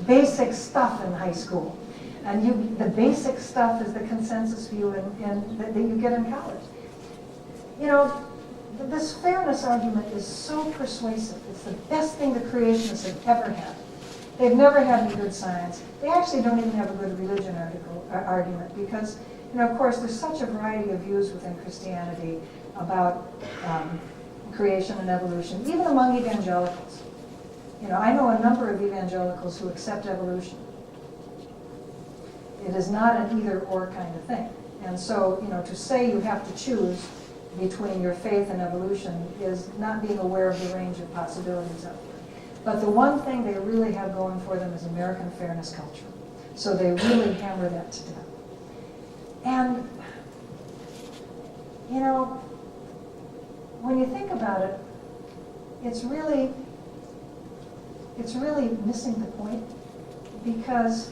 basic stuff in high school. And the basic stuff is the consensus view that you get in college. You know, this fairness argument is so persuasive. It's the best thing the creationists have ever had. They've never had any good science. They actually don't even have a good religion argument because, you know, of course, there's such a variety of views within Christianity about creation and evolution, even among evangelicals. You know, I know a number of evangelicals who accept evolution. It is not an either-or kind of thing. And so, you know, to say you have to choose between your faith and evolution is not being aware of the range of possibilities out there. But the one thing they really have going for them is American fairness culture. So they really hammer that to death. And, you know, when you think about it, it's really missing the point because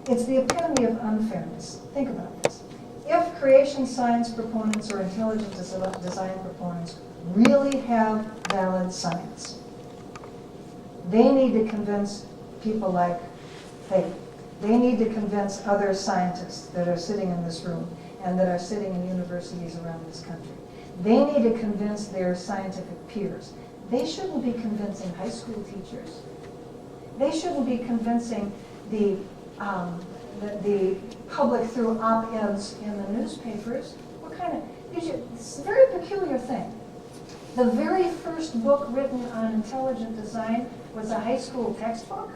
it's the epitome of unfairness. Think about this. If creation science proponents or intelligent design proponents really have valid science, they need to convince people like Faith. They need to convince other scientists that are sitting in this room and that are sitting in universities around this country. They need to convince their scientific peers. They shouldn't be convincing high school teachers. They shouldn't be convincing the public through op-eds in the newspapers. It's a very peculiar thing. The very first book written on intelligent design was a high school textbook.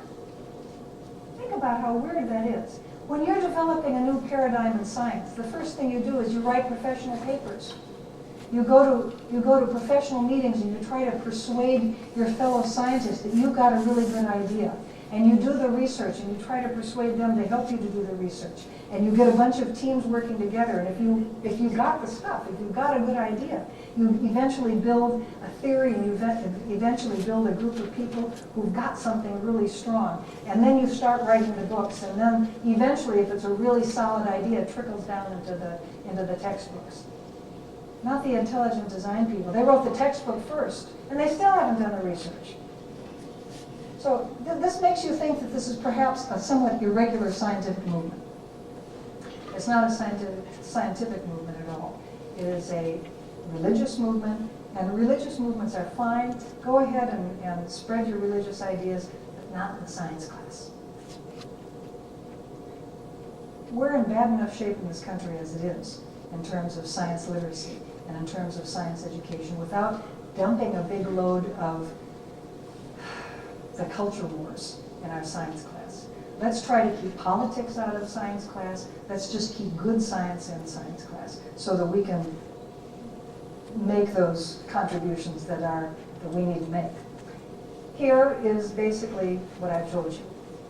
Think about how weird that is. When you're developing a new paradigm in science, the first thing you do is you write professional papers. You go to professional meetings and you try to persuade your fellow scientists that you've got a really good idea. And you do the research and you try to persuade them to help you to do the research. And you get a bunch of teams working together. And if you got the stuff, if you've got a good idea, you eventually build a theory and you eventually build a group of people who've got something really strong. And then you start writing the books. And then eventually, if it's a really solid idea, it trickles down into the textbooks. Not the intelligent design people. They wrote the textbook first, and they still haven't done the research. So this makes you think that this is perhaps a somewhat irregular scientific movement. It's not a scientific movement at all. It is a religious movement, and religious movements are fine. Go ahead and spread your religious ideas, but not in science class. We're in bad enough shape in this country as it is in terms of science literacy and in terms of science education without dumping a big load of the culture wars in our science class. Let's try to keep politics out of science class. Let's just keep good science in science class so that we can make those contributions that we need to make. Here is basically what I've told you.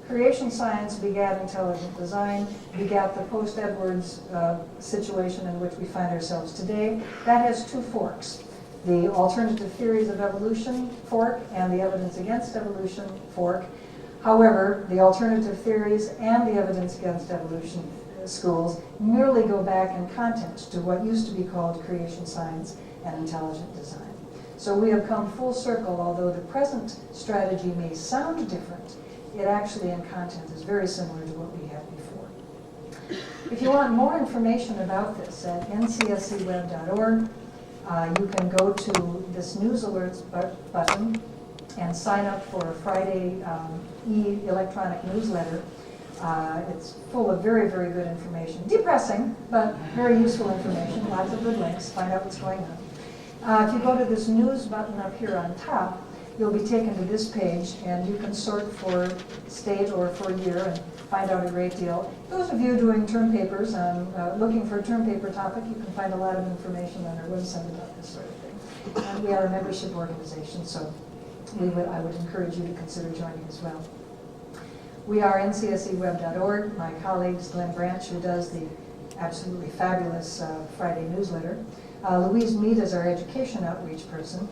Creation science begat intelligent design, begat the post-Edwards situation in which we find ourselves today. That has two forks. The alternative theories of evolution fork and the evidence against evolution fork. However, the alternative theories and the evidence against evolution schools merely go back in content to what used to be called creation science and intelligent design. So we have come full circle, although the present strategy may sound different, it actually in content is very similar to what we had before. If you want more information about this at ncscweb.org, you can go to this news alerts button and sign up for a Friday electronic newsletter. It's full of very, very good information. Depressing, but very useful information. Lots of good links. Find out what's going on. If you go to this news button up here on top, you'll be taken to this page, and you can sort for state or for year and find out a great deal. Those of you doing term papers, looking for a term paper topic, you can find a lot of information on our website about this sort of thing. And we are a membership organization, so I would encourage you to consider joining as well. We are ncscweb.org. My colleagues, Glenn Branch, who does the absolutely fabulous Friday newsletter. Louise Mead is our education outreach person.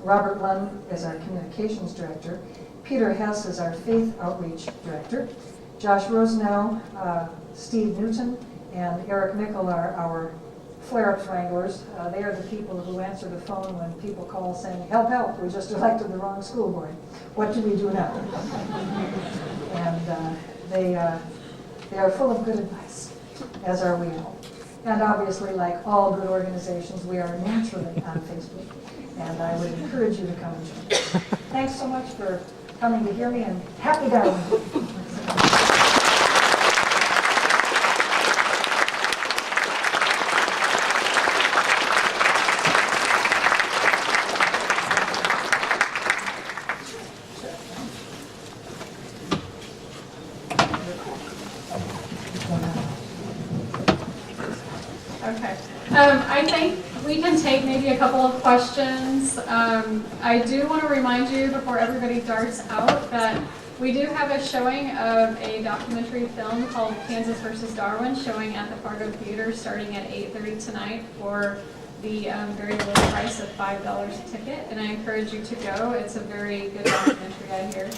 Robert Lund is our communications director. Peter Hess is our faith outreach director. Josh Rosenau, Steve Newton, and Eric Mickle are our flare-up wranglers. They are the people who answer the phone when people call saying, help, help, we just elected the wrong school board. What do we do now? And they are full of good advice, as are we all. And obviously, like all good organizations, we are naturally on Facebook. And I would encourage you to come and join us. Thanks so much for coming to hear me, and happy Darwin. I think we can take maybe a couple of questions. I do want to remind you before everybody darts out that we do have a showing of a documentary film called Kansas versus Darwin showing at the Fargo Theater starting at 8:30 tonight for the very low price of $5 a ticket, and I encourage you to go. It's a very good documentary, I hear.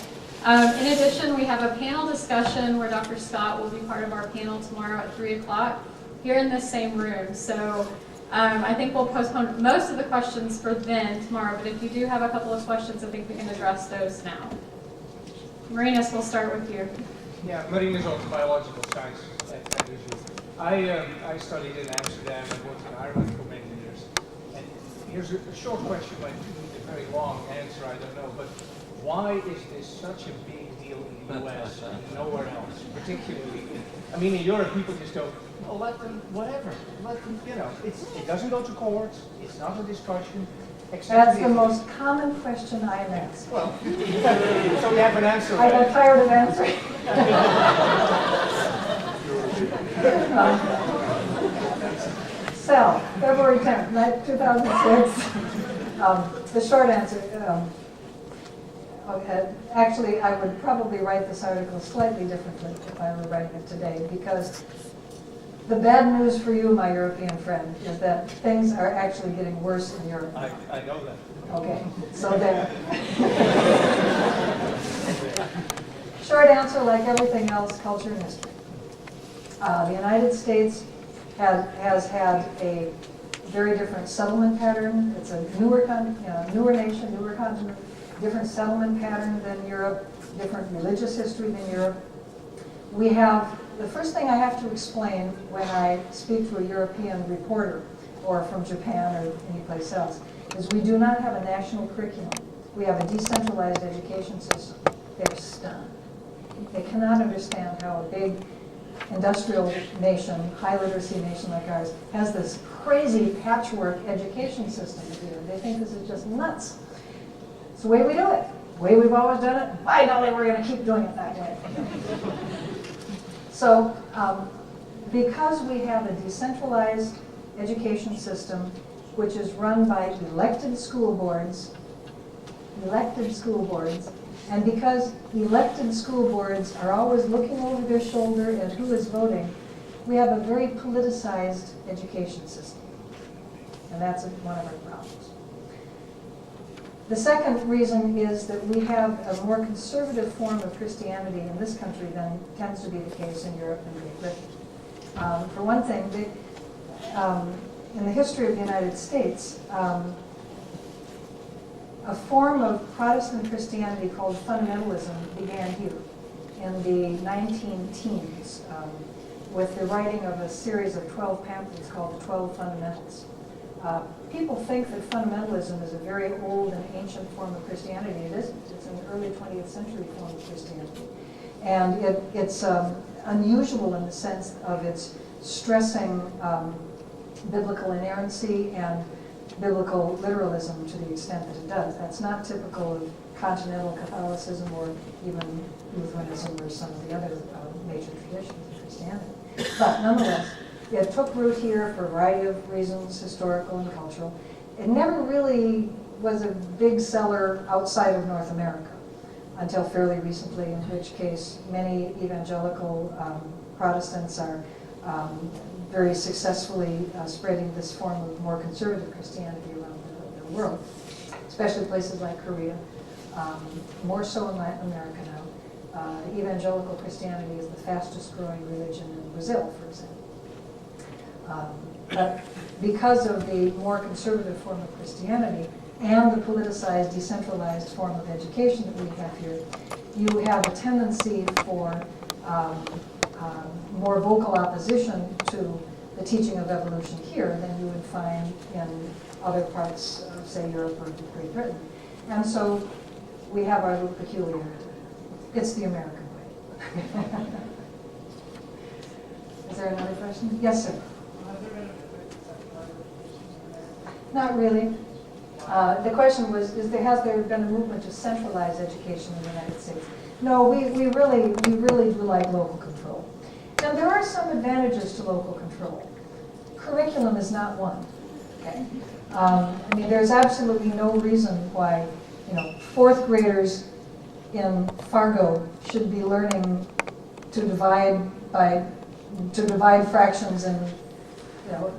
In addition, we have a panel discussion where Dr. Scott will be part of our panel tomorrow at 3 o'clock here in this same room. So I think we'll postpone most of the questions for then tomorrow, but if you do have a couple of questions, I think we can address those now. Marinus, we'll start with you. Yeah, Marinus on biological science at USU. I studied in Amsterdam and worked in Ireland for many years. And here's a short question, might need a very long answer, I don't know, but why is this such a big deal in the US and nowhere else? Particularly, I mean, in Europe, people just go, well, let them, whatever, let them, you know, it doesn't go to court, it's not a discussion. That's the most common question I am asked. Well, so we have an answer. I got tired of answering. Cell, February 10th, 2006. The short answer, actually, I would probably write this article slightly differently if I were writing it today, because the bad news for you, my European friend, is that things are actually getting worse in Europe. I know that. Okay, so there. Short answer, like everything else, culture and history. The United States has had a very different settlement pattern. It's a newer nation, newer continent, different settlement pattern than Europe, different religious history than Europe. We have, the first thing I have to explain when I speak to a European reporter or from Japan or anyplace else is we do not have a national curriculum. We have a decentralized education system. They're stunned. They cannot understand how a big industrial nation, high literacy nation like ours, has this crazy patchwork education system here. They think this is just nuts. It's the way we do it, the way we've always done it. By golly, we're going to keep doing it that way. So, because we have a decentralized education system, which is run by elected school boards, and because elected school boards are always looking over their shoulder at who is voting, we have a very politicized education system. And that's one of our problems. The second reason is that we have a more conservative form of Christianity in this country than tends to be the case in Europe and Great Britain. For one thing, in the history of the United States, a form of Protestant Christianity called fundamentalism began here in the 19-teens with the writing of a series of 12 pamphlets called the 12 Fundamentals. People think that fundamentalism is a very old and ancient form of Christianity. It isn't. It's an early 20th century form of Christianity. And it's unusual in the sense of its stressing biblical inerrancy and biblical literalism to the extent that it does. That's not typical of continental Catholicism or even Lutheranism or some of the other major traditions of Christianity. But nonetheless, it took root here for a variety of reasons, historical and cultural. It never really was a big seller outside of North America until fairly recently, in which case many evangelical Protestants are very successfully spreading this form of more conservative Christianity around the world, especially places like Korea, more so in Latin America now. Evangelical Christianity is the fastest growing religion in Brazil, for example. But because of the more conservative form of Christianity and the politicized, decentralized form of education that we have here, you have a tendency for more vocal opposition to the teaching of evolution here than you would find in other parts of, say, Europe or Great Britain. And so we have our little peculiarity. It's the American way. Is there another question? Yes, sir. Not really. The question was, has there been a movement to centralize education in the United States? No, we really do like local control. And there are some advantages to local control. Curriculum is not one. Okay? I mean, there's absolutely no reason why, fourth graders in Fargo should be learning to divide fractions in,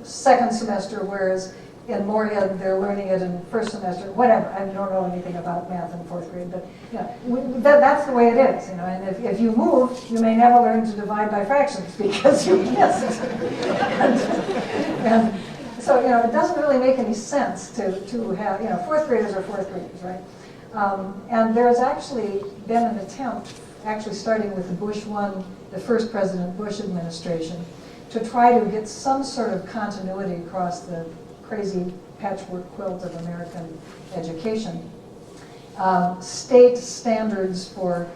second semester, whereas in Moorhead they're learning it in first semester. Whatever. I don't know anything about math in fourth grade, but that's the way it is. And if you move, you may never learn to divide by fractions because you missed. and so it doesn't really make any sense to have fourth graders are fourth graders, right? And there's actually been an attempt, actually starting with the first President Bush administration, to try to get some sort of continuity across the crazy patchwork quilt of American education. State standards for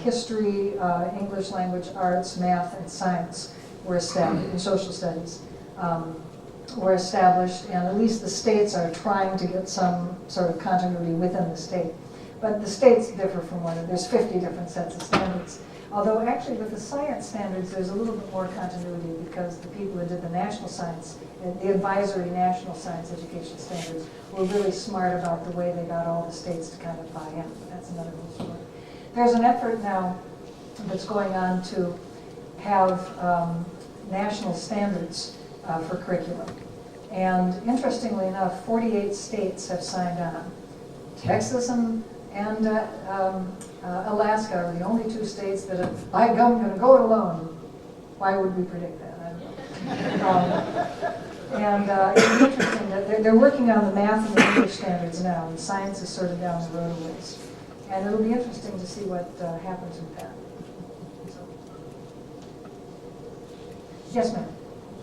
history, English language, arts, math, and science were established, and social studies were established, and at least the states are trying to get some sort of continuity within the state. But the states differ from one another. There's 50 different sets of standards. Although actually with the science standards, there's a little bit more continuity because the people who did the national science, the advisory national science education standards, were really smart about the way they got all the states to kind of buy in. That's another whole story. There's an effort now that's going on to have national standards for curriculum. And interestingly enough, 48 states have signed on. Texas and Alaska are the only two states that have, by gum, going to go it alone. Why would we predict that? I don't know. It's interesting that they're working on the math and the English standards now, and science is sort of down the road a ways. And it'll be interesting to see what happens with that. So. Yes, ma'am.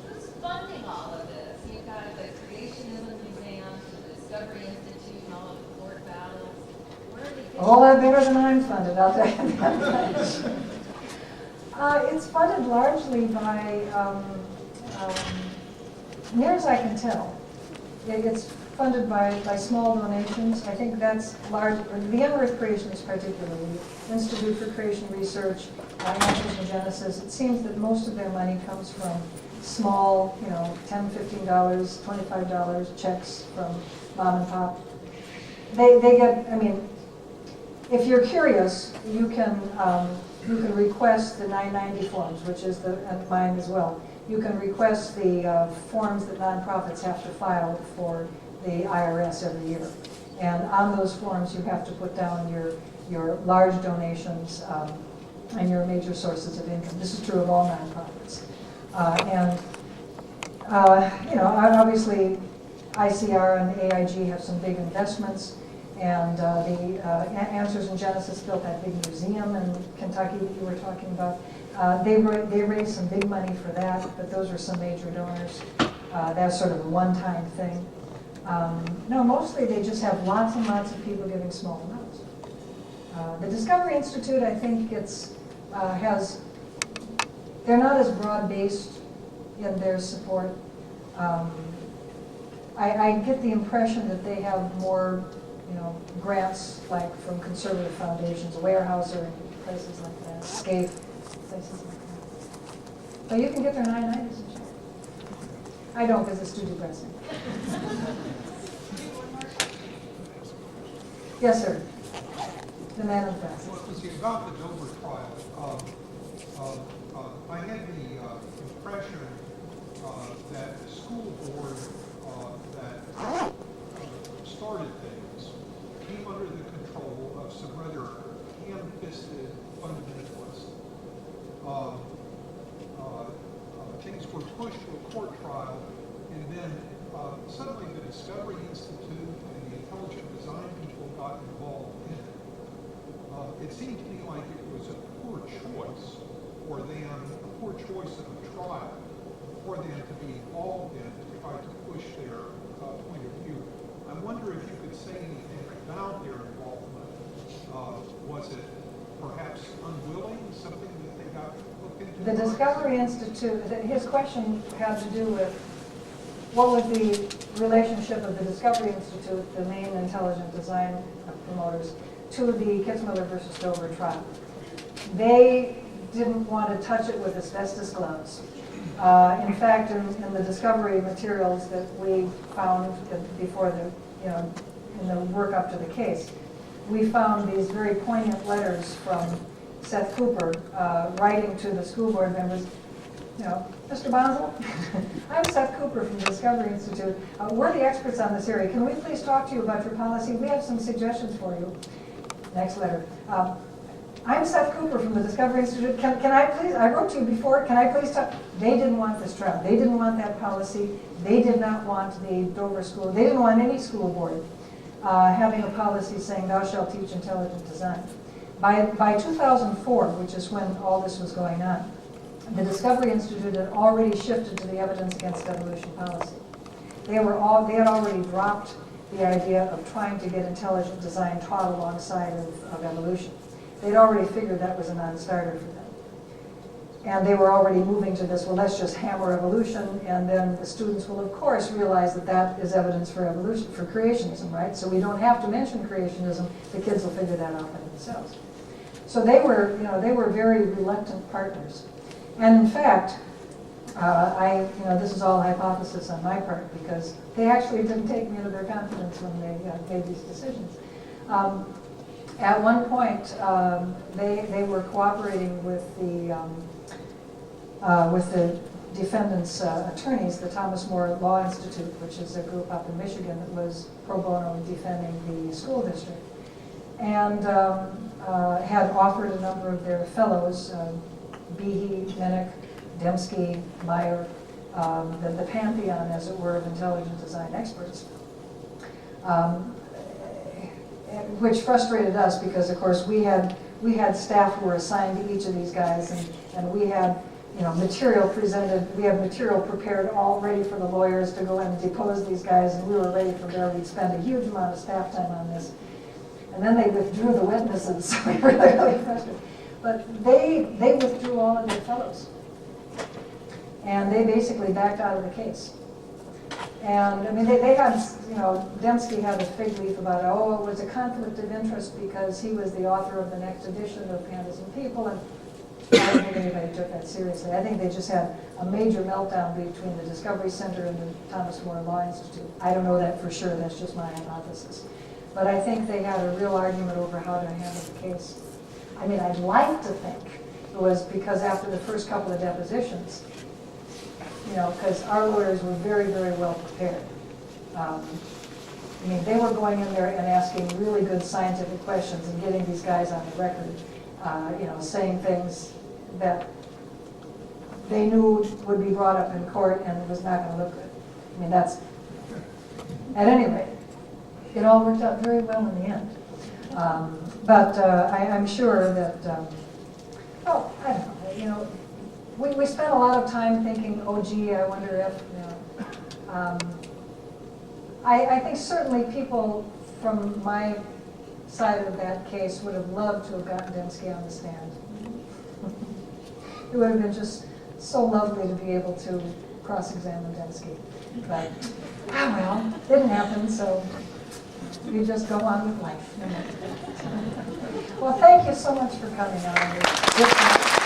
Who's funding all of this? You've got the Creationism Museum, the Discovery Institute, and all of the court battles. Where are they getting? A whole lot bigger than I'm funded, I'll tell you that much. It's funded largely by, near as I can tell, it's funded by small donations. I think that's large. The Earth Creationists particularly, Institute for Creation Research, Answers in Genesis, it seems that most of their money comes from small, $10, $15, $25 checks from mom and pop. They get, if you're curious, you can request the 990 forms, which is and mine as well. You can request the forms that nonprofits have to file for the IRS every year. And on those forms, you have to put down your large donations and your major sources of income. This is true of all nonprofits. Obviously, ICR and AIG have some big investments. And the Answers in Genesis built that big museum in Kentucky that you were talking about. They raised some big money for that, but those were some major donors. That's sort of a one-time thing. No, mostly they just have lots and lots of people giving small amounts. The Discovery Institute, I think, they're not as broad-based in their support. I get the impression that they have more grants like from conservative foundations, Weyerhaeuser and places like that, SCAPE, places like that. So you can get their 990s and shit. I don't because it's too depressing. Yes, sir. The man of facts. Well, see, about the Dover trial, I had the impression that the school board that started things came under the control of some rather ham-fisted fundamentalists. Things were pushed to a court trial and then suddenly the Discovery Institute and the intelligent design people got involved in it. It seemed to me like it was a poor choice for them, a poor choice of a trial for them to be involved in to try to push their point of view. I wonder if you could say anything about their involvement. Was it perhaps unwilling, something that they got looked into? The Discovery Institute, his question had to do with what was the relationship of the Discovery Institute, the main intelligent design promoters, to the Kitzmiller versus Dover trial. They didn't want to touch it with asbestos gloves. In fact, in the discovery materials that we found before in the work up to the case, we found these very poignant letters from Seth Cooper writing to the school board members. Mr. Bonsall, I'm Seth Cooper from the Discovery Institute. We're the experts on this area. Can we please talk to you about your policy? We have some suggestions for you. Next letter. I'm Seth Cooper from the Discovery Institute. Can I please, I wrote to you before, can I please talk? They didn't want this trial. They didn't want that policy. They did not want the Dover school. They didn't want any school board having a policy saying thou shalt teach intelligent design. By 2004, which is when all this was going on, the Discovery Institute had already shifted to the evidence against evolution policy. They had already dropped the idea of trying to get intelligent design taught alongside of evolution. They'd already figured that was a non-starter for them. And they were already moving to this, well, let's just hammer evolution, and then the students will, of course, realize that that is evidence for evolution, for creationism, right? So we don't have to mention creationism, the kids will figure that out by themselves. So they were very reluctant partners. And in fact, this is all hypothesis on my part, because they actually didn't take me into their confidence when they made these decisions. At one point, they were cooperating with the defendants' attorneys, the Thomas More Law Institute, which is a group up in Michigan that was pro bono defending the school district, and had offered a number of their fellows, Behe, Minnick, Dembski, Meyer, the pantheon, as it were, of intelligent design experts. Which frustrated us because, of course, we had staff who were assigned to each of these guys, and we had material presented. We had material prepared all ready for the lawyers to go in and depose these guys, and we were ready from there. We'd spend a huge amount of staff time on this, and then they withdrew the witnesses, so we were really frustrated. But they withdrew all of their fellows, and they basically backed out of the case. And I mean, they had, Dembski had a fig leaf about, it was a conflict of interest because he was the author of the next edition of Pandas and People, and I don't think anybody took that seriously. I think they just had a major meltdown between the Discovery Center and the Thomas More Law Institute. I don't know that for sure, that's just my hypothesis. But I think they had a real argument over how to handle the case. I mean, I'd like to think it was because after the first couple of depositions, because our lawyers were very, very well prepared. I mean, they were going in there and asking really good scientific questions and getting these guys on the record, saying things that they knew would be brought up in court and it was not going to look good. I mean, that's, at any rate, it all worked out very well in the end. But I'm sure that, I don't know, we spent a lot of time thinking, oh gee, I wonder if, I think certainly people from my side of that case would have loved to have gotten Dembski on the stand. It would have been just so lovely to be able to cross-examine Dembski. But, well, didn't happen, so you just go on with life. Well, thank you so much for coming on.